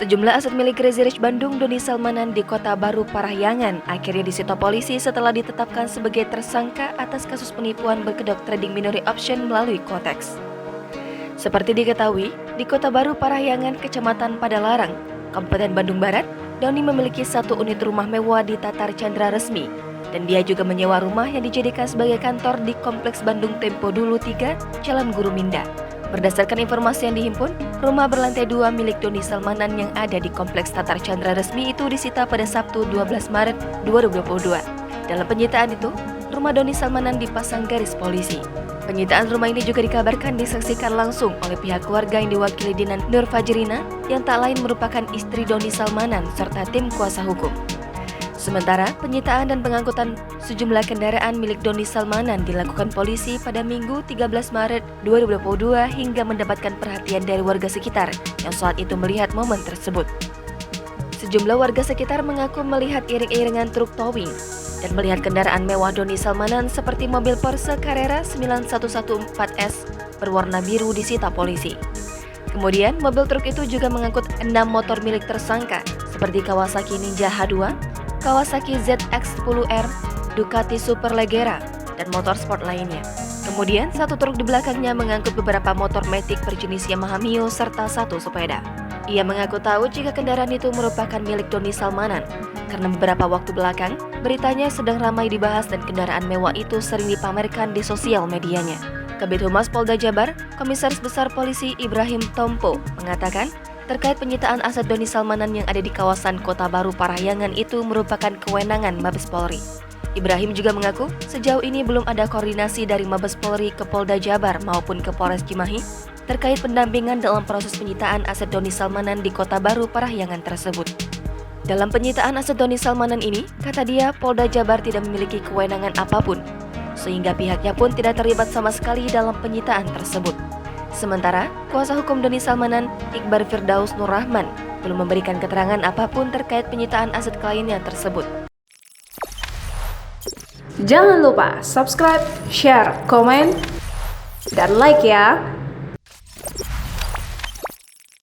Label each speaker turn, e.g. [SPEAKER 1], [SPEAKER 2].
[SPEAKER 1] Sejumlah aset milik Crazy Rich Bandung Doni Salmanan di Kota Baru Parahyangan akhirnya disita polisi setelah ditetapkan sebagai tersangka atas kasus penipuan berkedok trading binary option melalui Kotex. Seperti diketahui, di Kota Baru Parahyangan, Kecamatan Padalarang, Kabupaten Bandung Barat, Doni memiliki satu unit rumah mewah di Tatar Chandra Resmi, dan dia juga menyewa rumah yang dijadikan sebagai kantor di Kompleks Bandung Tempo Dulu 3, Jalan Guru Minda. Berdasarkan informasi yang dihimpun, rumah berlantai 2 milik Doni Salmanan yang ada di Kompleks Tatar Chandra Resmi itu disita pada Sabtu 12 Maret 2022. Dalam penyitaan itu, rumah Doni Salmanan dipasang garis polisi. Penyitaan rumah ini juga dikabarkan disaksikan langsung oleh pihak keluarga yang diwakili Dinan Nur Fajrina yang tak lain merupakan istri Doni Salmanan serta tim kuasa hukum. Sementara, penyitaan dan pengangkutan sejumlah kendaraan milik Doni Salmanan dilakukan polisi pada Minggu 13 Maret 2022 hingga mendapatkan perhatian dari warga sekitar yang saat itu melihat momen tersebut. Sejumlah warga sekitar mengaku melihat iring-iringan truk towing dan melihat kendaraan mewah Doni Salmanan seperti mobil Porsche Carrera 9114S berwarna biru disita polisi. Kemudian, mobil truk itu juga mengangkut 6 motor milik tersangka seperti Kawasaki Ninja H2, Kawasaki ZX-10R, Ducati Superleggera, dan motor sport lainnya. Kemudian, satu truk di belakangnya mengangkut beberapa motor matic berjenis Yamaha Mio serta satu sepeda. Ia mengaku tahu jika kendaraan itu merupakan milik Doni Salmanan, karena beberapa waktu belakang, beritanya sedang ramai dibahas dan kendaraan mewah itu sering dipamerkan di sosial medianya. Kabid Humas Polda Jabar, Komisaris Besar Polisi Ibrahim Tompo, mengatakan, terkait penyitaan aset Doni Salmanan yang ada di kawasan Kota Baru Parahyangan itu merupakan kewenangan Mabes Polri. Ibrahim juga mengaku sejauh ini belum ada koordinasi dari Mabes Polri ke Polda Jabar maupun ke Polres Cimahi terkait pendampingan dalam proses penyitaan aset Doni Salmanan di Kota Baru Parahyangan tersebut. Dalam penyitaan aset Doni Salmanan ini, kata dia, Polda Jabar tidak memiliki kewenangan apapun, sehingga pihaknya pun tidak terlibat sama sekali dalam penyitaan tersebut. Sementara, kuasa hukum Doni Salmanan, Iqbar Firdaus Nur Rahman, belum memberikan keterangan apapun terkait penyitaan aset kliennya tersebut.
[SPEAKER 2] Jangan lupa subscribe, share, komen, dan like ya!